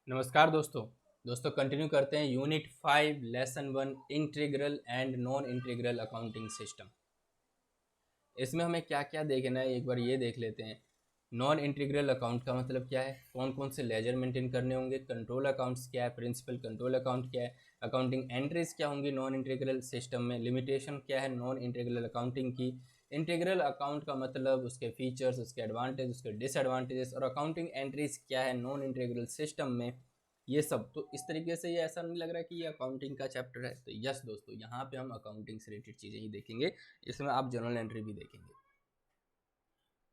नमस्कार दोस्तों कंटिन्यू करते हैं unit 5 lesson 1 integral and non integral accounting system. इसमें हमें क्या क्या देखना है एक बार ये देख लेते हैं। नॉन इंटीग्रल अकाउंट का मतलब क्या है, कौन कौन से लेजर मेंटेन करने होंगे, कंट्रोल अकाउंट्स क्या है, प्रिंसिपल कंट्रोल अकाउंट क्या है, अकाउंटिंग एंट्रीज क्या होंगी नॉन इंटीग्रल सिस्टम में, लिमिटेशन क्या है नॉन इंटीग्रल अकाउंटिंग की, इंटीग्रल अकाउंट का मतलब उसके फीचर्स, उसके एडवांटेज, उसके डिसएडवांटेजेस, और अकाउंटिंग एंट्रीज क्या है नॉन इंटीग्रल सिस्टम में। ये सब तो इस तरीके से ये ऐसा नहीं लग रहा है कि ये अकाउंटिंग का चैप्टर है। तो यस दोस्तों, यहाँ पे हम अकाउंटिंग से रिलेटेड चीज़ें ही देखेंगे, इसमें आप जर्नल एंट्री भी देखेंगे।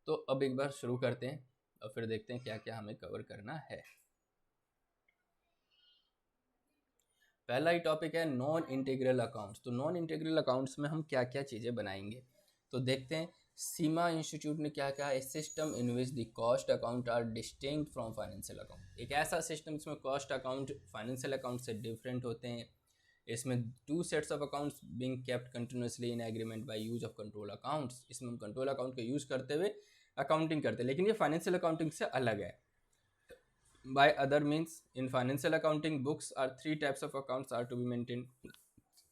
तो अब एक बार शुरू करते हैं और फिर देखते हैं क्या क्या हमें कवर करना है। पहला ही टॉपिक है नॉन इंटीग्रल अकाउंट्स। तो नॉन इंटीग्रल अकाउंट्स में हम क्या क्या चीज़ें बनाएंगे तो देखते हैं। सीमा इंस्टीट्यूट ने क्या कहा, a system in which the cost account are distinct from financial account. एक ऐसा सिस्टम जिसमें कॉस्ट अकाउंट फाइनेंशियल अकाउंट से डिफरेंट होते हैं। इसमें 2 sets of accounts being kept continuously in agreement by use of control accounts. इसमें हम control account का यूज करते हुए अकाउंटिंग करते हैं, लेकिन ये फाइनेंशियल अकाउंटिंग से अलग है। By other means, in financial accounting books are 3 types of accounts are to be maintained।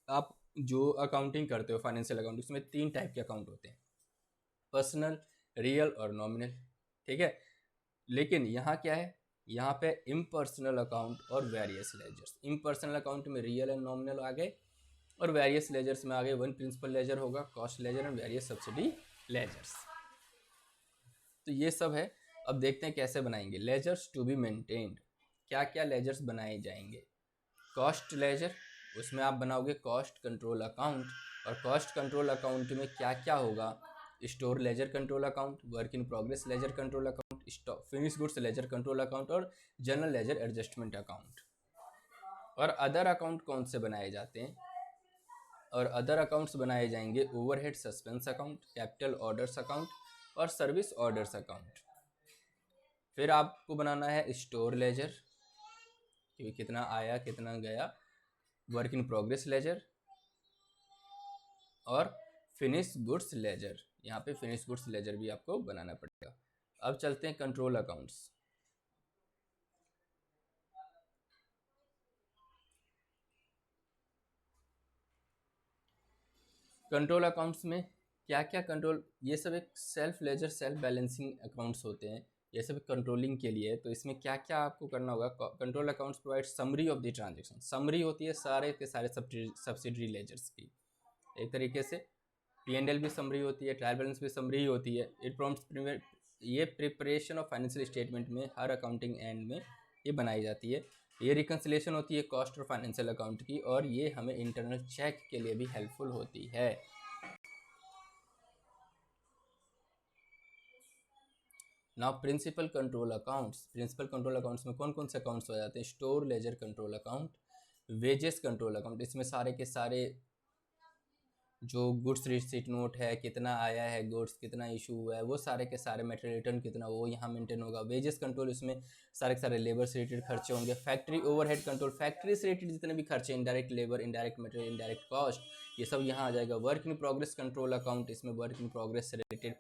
आप जो अकाउंटिंग करते हो फाइनेंशियल अकाउंटिंग, उसमें 3 टाइप के अकाउंट होते हैं, पर्सनल, रियल और नॉमिनल। ठीक है, लेकिन यहाँ क्या है, यहाँ पे इम्पर्सनल अकाउंट और वेरियस लेजर्स। इम्पर्सनल अकाउंट में रियल एंड नॉमिनल आ गए, और वेरियस लेजर्स में आ गए वन प्रिंसिपल लेजर होगा, cost ledger and various subsidy ledgers. तो ये सब है। अब देखते हैं कैसे बनाएंगे। लेजर्स टू बी मेंटेन्ड, क्या क्या लेजर्स बनाए जाएंगे। कॉस्ट लेजर, उसमें आप बनाओगे कॉस्ट कंट्रोल अकाउंट, और कॉस्ट कंट्रोल अकाउंट में क्या क्या होगा, store ledger control account, work in progress laser control account, stock finish goods laser control account और जनरल लेजर एडजस्टमेंट अकाउंट। और अदर अकाउंट कौन से बनाए जाते हैं, और अदर अकाउंट्स बनाए जाएंगे overhead suspense account, capital orders account और सर्विस ऑर्डर्स अकाउंट। फिर आपको बनाना है स्टोर लेजर, कि कितना आया कितना गया, वर्क इन प्रोग्रेस लेजर और फिनिश गुड्स लेजर। यहाँ पे फिनिश गुड्स लेजर भी आपको बनाना पड़ेगा। अब चलते हैं कंट्रोल अकाउंट्स। कंट्रोल अकाउंट्स में क्या क्या कंट्रोल, ये सब एक self ledger self balancing accounts होते हैं, ये सब कंट्रोलिंग के लिए। तो इसमें क्या क्या आपको करना होगा, control accounts provide summary of the transaction. Summary होती है सारे के सारे सब्सिडरी लेजर्स की। एक तरीके से P&L भी समरी होती है, ट्रायल बैलेंस भी समरी ही होती है। इट प्रॉम्प्ट्स, ये प्रिपरेशन ऑफ फाइनेंशियल स्टेटमेंट में हर अकाउंटिंग एंड में ये बनाई जाती है। ये रिकन्सिलेशन होती है कॉस्ट और फाइनेंशियल अकाउंट की, और ये हमें इंटरनल चेक के लिए भी हेल्पफुल होती है। Now principal control accounts. Principal control accounts में कौन कौन से अकाउंट्स हो जाते हैं, store ledger control account, wages control account. इसमें सारे के सारे जो गुड्स रिसीट नोट है, कितना आया है गुड्स, कितना इशू हुआ है, वो सारे के सारे मेटेरियल रिटर्न कितना, वो यहाँ मेंटेन होगा। वेजेस कंट्रोल, इसमें सारे के सारे लेबर से रिलेटेड खर्चे होंगे। फैक्ट्री ओवरहेड कंट्रोल, फैक्ट्री से रिलेटेड जितने भी खर्चे, indirect labour, indirect material, indirect cost, ये सब यहाँ आ जाएगा। Work in progress control account, इसमें वर्क इन प्रोग्रेस से रिलेटेड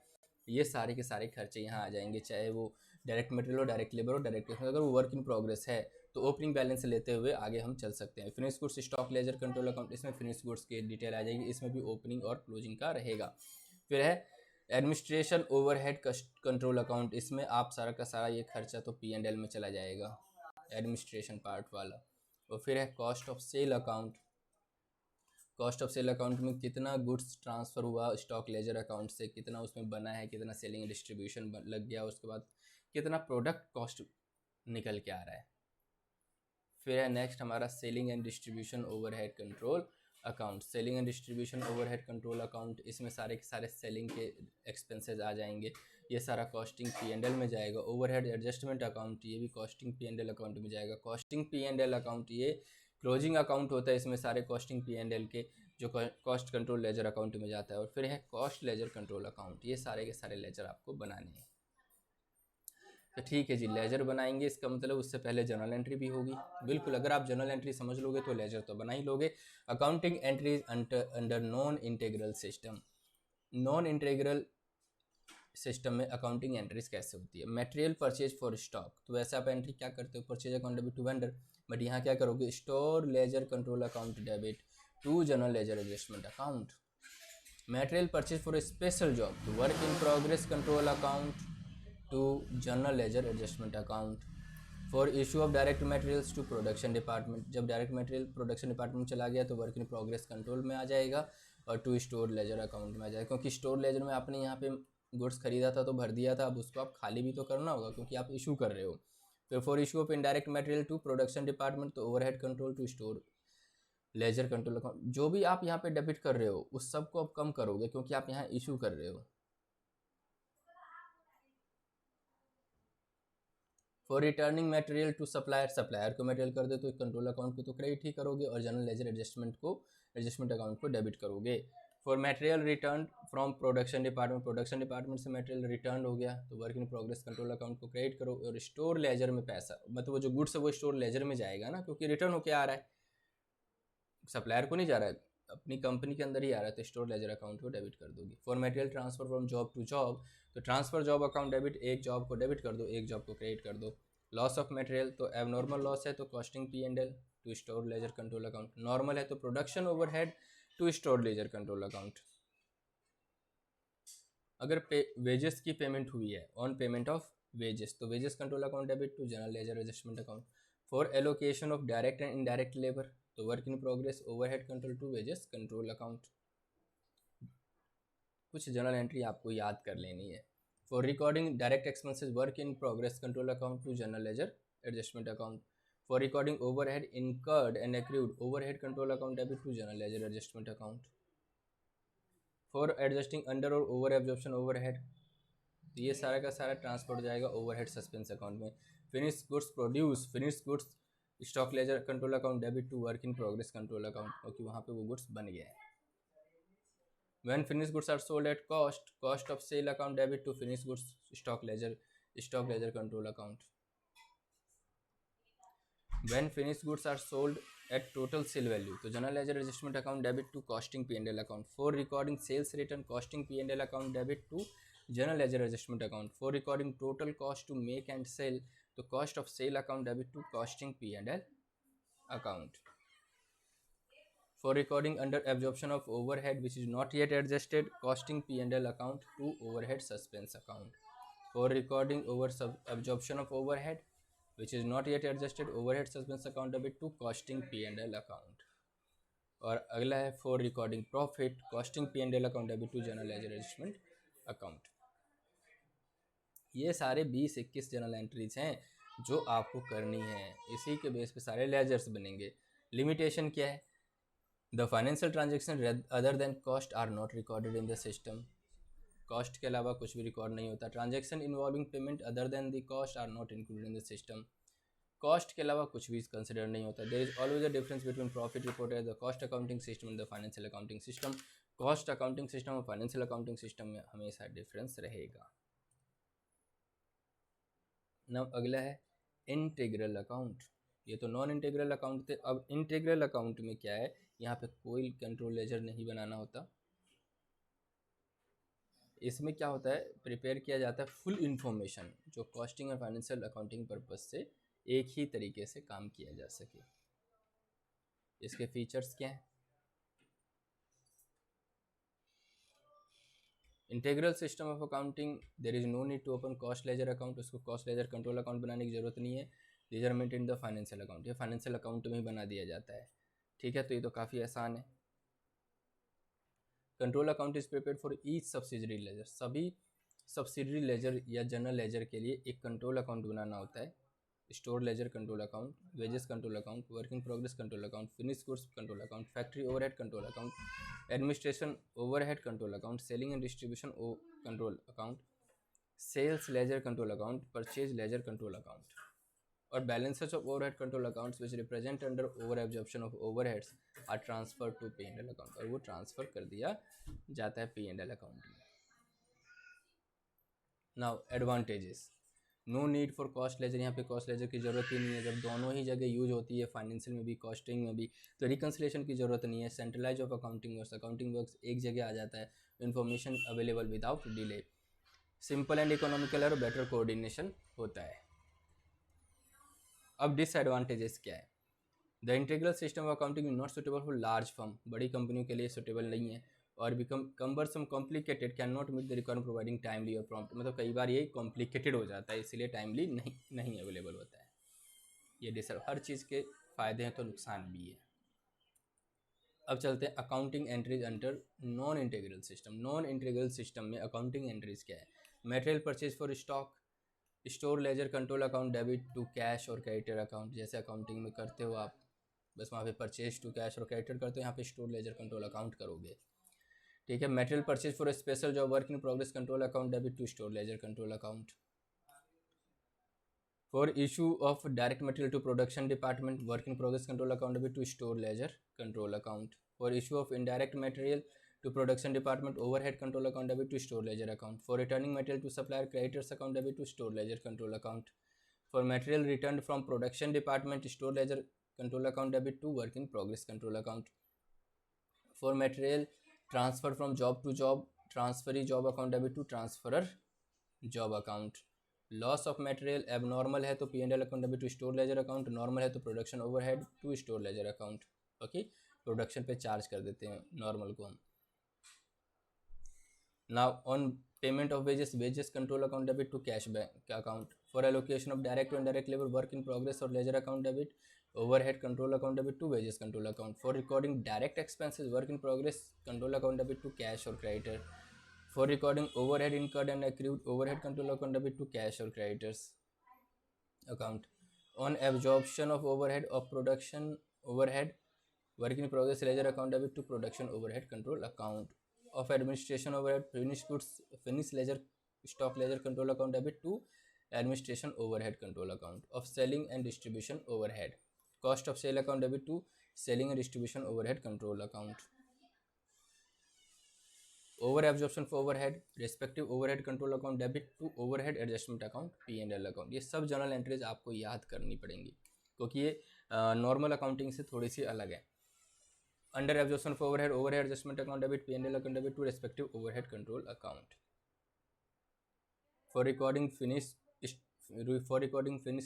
ये सारे के सारे खर्चे यहाँ आ जाएंगे, चाहे वो डायरेक्ट मटेरियल हो, डायरेक्ट लेबर हो, डायरेक्ट, अगर वो वर्क इन प्रोग्रेस है तो ओपनिंग बैलेंस लेते हुए आगे हम चल सकते हैं। Finish goods stock ledger control account, इसमें फिनिश गुड्स की डिटेल आ जाएगी, इसमें भी ओपनिंग और क्लोजिंग का रहेगा। फिर है एडमिनिस्ट्रेशन ओवरहेड कंट्रोल अकाउंट, इसमें आप सारा का सारा ये खर्चा तो P&L में चला जाएगा, एडमिनिस्ट्रेशन पार्ट वाला। और फिर है cost of sale account. Cost of sale account में कितना गुड्स ट्रांसफ़र हुआ स्टॉक लेजर अकाउंट से, कितना उसमें बना है, कितना सेलिंग डिस्ट्रीब्यूशन लग गया, उसके बाद कितना प्रोडक्ट कॉस्ट निकल के आ रहा है। फिर है नेक्स्ट हमारा selling and distribution overhead control account. Selling and distribution overhead control account, इसमें सारे के सारे सेलिंग के एक्सपेंसेस आ जाएंगे, ये सारा कॉस्टिंग P&L में जाएगा। ओवरहेड एडजस्टमेंट अकाउंट, ये भी कॉस्टिंग P&L अकाउंट में जाएगा। कॉस्टिंग P&L अकाउंट ये क्लोजिंग अकाउंट होता है, इसमें सारे कॉस्टिंग P&L के जो कॉस्ट कंट्रोल लेजर अकाउंट में जाता है। और फिर है कॉस्ट लेजर कंट्रोल अकाउंट, ये सारे के सारे लेजर आपको बनाने हैं। तो ठीक है जी, लेजर बनाएंगे, इसका मतलब उससे पहले जर्नल एंट्री भी होगी। बिल्कुल, अगर आप जर्नल एंट्री समझ लोगे तो लेजर तो बना ही लोगे। Accounting entries under non integral system. Non integral system में अकाउंटिंग एंट्रीज कैसे होती है। मटेरियल परचेज फॉर स्टॉक, तो वैसे आप एंट्री क्या करते हो, purchase account debit to vendor, but यहाँ क्या करोगे, store ledger control account debit to general ledger adjustment account. Material purchase for special job, तो work in progress control account to general ledger adjustment account. For issue of direct materials to production department, जब direct material production department चला गया तो work in progress control में आ जाएगा और to store ledger account में आ जाएगा, क्योंकि स्टोर लेजर में आपने यहाँ पे गुड्स खरीदा था तो भर दिया था, अब उसको आप खाली भी तो करना होगा क्योंकि आप इशू कर रहे हो। फिर for issue of indirect material to production department, तो overhead control to store ledger control account. जो भी आप यहाँ पे डेबिट कर रहे हो उस सब को आप कम करोगे क्योंकि आप यहाँ इशू कर रहे हो। For returning material to supplier, supplier को मटेरियल कर दे तो कंट्रोल अकाउंट को तो क्रेडिट ही करोगे और जनरल लेजर एडजस्टमेंट अकाउंट को डेबिट करोगे। For material return from production department से मटेरियल रिटर्न हो गया तो work in progress control account को क्रेडिट करो। और स्टोर लेजर में पैसा, मतलब वो जो गुड्स है वो स्टोर लेजर में जाएगा ना, क्योंकि रिटर्न होके आ रहा है, सप्लायर को नहीं जा रहा है, अपनी कंपनी के अंदर ही आ रहा है, तो स्टोर लेजर अकाउंट को डेबिट कर दोगे। For material transfer from job to job, तो ट्रांसफर जॉब अकाउंट डेबिट, एक जॉब को डेबिट कर दो, एक जॉब को क्रेडिट कर दो। लॉस ऑफ मटेरियल, तो एबनॉर्मल लॉस है तो costing P&L to store ledger control account. Normal है तो production overhead to store ledger control account. अगर वेजेस की पेमेंट हुई है, ऑन पेमेंट ऑफ वेजेस, तो wages control account debit to general ledger adjustment account. For allocation of direct and indirect labour, तो work in progress overhead control to wages control account. कुछ general entry आपको याद कर लेनी है। For recording direct expenses, work in progress control account to general ledger adjustment account. For recording overhead incurred and accrued, overhead control account debit to general ledger adjustment account. For adjusting under और over absorption overhead, तो ये सारा का सारा transfer हो जाएगा overhead suspense account में। Finish goods produce, finish goods stock ledger control account debit to work in progress control account, क्योंकि वहाँ पे वो गुड्स बन गए हैं। When finished goods are sold at cost of sale account debit to finished goods stock ledger control account. When finished goods are sold at total sale value, तो general ledger adjustment account debit to costing P&L account. For recording sales return, costing P&L account debit to general ledger adjustment account. For recording total cost to make and sell, तो cost of sale account debit to costing P&L account. For recording under absorption of overhead which is not yet adjusted, costing P&L account to overhead suspense account. For recording absorption of overhead which is not yet adjusted, overhead suspense account debit to costing P&L account. और अगला है for recording profit, costing P&L account debit to general ledger adjustment account. ये सारे 20-21 general entries हैं जो आपको करनी है, इसी के बेस पे सारे लेजर्स बनेंगे। लिमिटेशन क्या है? The financial transaction other than cost are not recorded in the system. Cost के अलावा कुछ भी रिकॉर्ड नहीं होता। Transaction involving payment other than the cost are not included in the system. Cost के अलावा कुछ भी कंसिडर नहीं होता। There is always a difference between profit reported as the cost accounting system and the financial accounting system. Cost accounting system और financial accounting system में हमेशा difference रहेगा। now अगला है इंटीग्रल अकाउंट। ये तो नॉन इंटीग्रल अकाउंट थे। अब इंटीग्रल अकाउंट में क्या है, यहाँ पे कोई कंट्रोल लेजर नहीं बनाना होता। इसमें क्या होता है, प्रिपेयर किया जाता है फुल इंफॉर्मेशन जो कॉस्टिंग और फाइनेंशियल अकाउंटिंग पर्पस से एक ही तरीके से काम किया जा सके। इसके फीचर्स क्या हैं? Integral system of accounting, there is no need to open cost ledger account. उसको कॉस्ट लेजर कंट्रोल अकाउंट बनाने की जरूरत नहीं है। Ledger maintain the financial account, ये फाइनेंशियल अकाउंट में ही बना दिया जाता है। ठीक है, तो ये तो काफ़ी आसान है। Control account is prepared for each subsidiary ledger, सभी सब्सिडरी लेजर या जनरल लेजर के लिए एक कंट्रोल अकाउंट बनाना होता है। Store ledger control account, wages control account, working progress control account, finish goods control account, factory overhead control account, administration overhead control account, selling and distribution control account, sales ledger control account, purchase ledger control account. और balances of overhead control accounts which represent under over absorption of overheads are transfer to P&L account, और वो transfer कर दिया जाता है P&L account में। Now advantages, no need for cost ledger, यहाँ पे कॉस्ट लेजर की ज़रूरत ही नहीं है। जब दोनों ही जगह यूज होती है, फाइनेंशियल में भी कॉस्टिंग में भी, तो रिकन्सिलेशन की ज़रूरत नहीं है। Centralize of accounting works, accounting works एक जगह आ जाता है। Information available without delay. Simple and economical और बेटर कोऑर्डिनेशन होता है। अब डिसएडवांटेजेस क्या है? The integral system of accounting is not suitable for large firm, बड़ी कंपनियों के लिए सुटेबल नहीं है, और become cumbersome complicated, can not meet the requirement providing timely और प्रॉम्प्ट, मतलब कई बार ये कॉम्प्लिकेटेड हो जाता है, इसलिए टाइमली नहीं अवेलेबल होता है। ये हर चीज़ के फ़ायदे हैं तो नुकसान भी है। अब चलते हैं accounting entries under non integral system. Non integral system में अकाउंटिंग एंट्रीज क्या है? Material purchase for stock, store ledger control account, debit to cash और क्रेडिटर अकाउंट, जैसे अकाउंटिंग में करते हो आप, बस वहाँ पे परचेज टू कैश और क्रेडिटर करते हो, यहाँ पे स्टोर लेजर कंट्रोल अकाउंट करोगे। ठीक है। Material purchase for special job, work in progress control account, debit to store ledger control account. For issue of direct material to production department, work in progress control account, debit to store ledger control account. For issue of indirect material to production department, overhead control account, debit to store ledger account. For returning material to supplier, creditors account, debit to store ledger control account. For material returned from production department, store ledger control account, debit to work in progress control account. For material transferred from job to job, transferee job account, debit to transferer job account. Loss of material abnormal है तो P&L account, debit to store ledger account, normal है तो production overhead to store ledger account. Okay, production पे charge कर देते हैं normal को हम। Now on payment of wages, wages control account, debit to cash bank account. For allocation of direct or indirect labor, work in progress or ledger account, debit, overhead control account, debit to wages control account. For recording direct expenses, work in progress control account, debit to cash or creditor. For recording overhead incurred and accrued, overhead control account, debit to cash or creditors account. On absorption of overhead of production overhead, work in progress ledger account, debit to production overhead control account. Of administration overhead, finished goods, finished ledger, stock ledger control account, debit to administration overhead control account. Of selling and distribution overhead, cost of sale account, debit to selling and distribution overhead control account. Over absorption for overhead, respective overhead control account, debit to overhead adjustment account, P&L account. ये सब journal entries आपको याद करनी पड़ेंगी क्योंकि ये normal accounting से थोड़ी सी अलग है। Under absorption for overhead, overhead adjustment account, debit P&L account, debit to respective overhead control account. For recording finish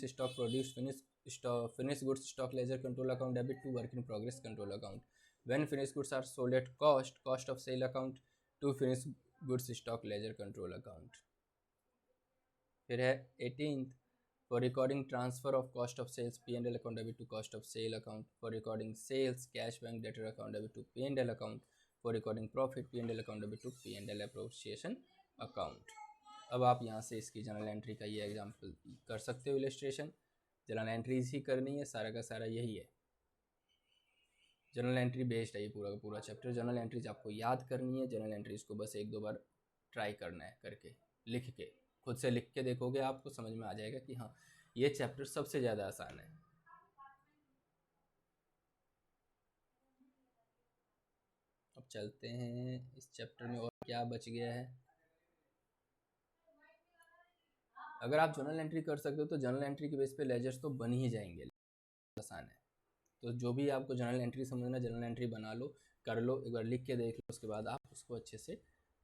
stock produce, finish goods stock ledger control account, debit to work in progress control account. When finish goods are sold at cost, cost of sale account to finish goods stock ledger control account. फिर है 18th, for recording transfer of cost of sales P&L account, debit to cost of sale account. For recording sales cash bank debtor account, debit to P&L account. For recording profit P&L account, debit to P&L appropriation account. अब आप यहाँ से इसकी journal entry का ये example कर सकते हो, इलस्ट्रेशन। जर्नल एंट्रीज ही करनी है, सारा का सारा यही है। जनरल एंट्री बेस्ड है ये पूरा का पूरा चैप्टर। जनरल एंट्रीज आपको याद करनी है, जनरल एंट्रीज को बस एक दो बार ट्राई करना है करके, लिख के, खुद से लिख के देखोगे आपको समझ में आ जाएगा कि हाँ ये चैप्टर सबसे ज़्यादा आसान है। अब चलते हैं इस चैप्टर में और क्या बच गया है। अगर आप जनरल एंट्री कर सकते हो तो जनरल एंट्री के बेस पे लेजर्स तो बन ही जाएंगे, आसान है। तो जो भी आपको जनरल एंट्री समझना, जनरल एंट्री बना लो, कर लो, एक बार लिख के देख लो, उसके बाद आप उसको अच्छे से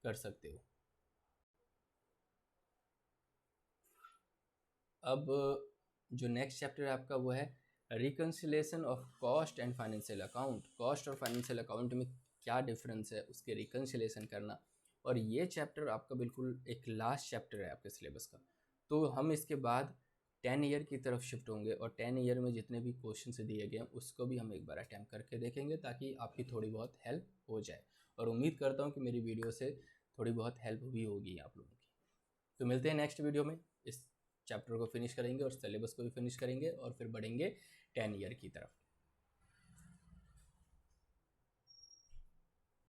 कर सकते हो। अब जो नेक्स्ट चैप्टर है आपका वो है reconciliation of cost and financial account. Cost और फाइनेंशियल अकाउंट में क्या डिफरेंस है उसके रिकन्सिलेशन करना। और ये चैप्टर आपका बिल्कुल एक लास्ट चैप्टर है आपके सिलेबस का। तो हम इसके बाद 10 ईयर की तरफ शिफ्ट होंगे और 10 ईयर में जितने भी क्वेश्चन दिए गए हैं उसको भी हम एक बार अटैम्प्ट करके देखेंगे ताकि आपकी थोड़ी बहुत हेल्प हो जाए। और उम्मीद करता हूँ कि मेरी वीडियो से थोड़ी बहुत हेल्प भी होगी आप लोगों की। तो मिलते हैं नेक्स्ट वीडियो में, इस चैप्टर को फिनिश करेंगे और सिलेबस को भी फिनिश करेंगे और फिर बढ़ेंगे 10 ईयर की तरफ।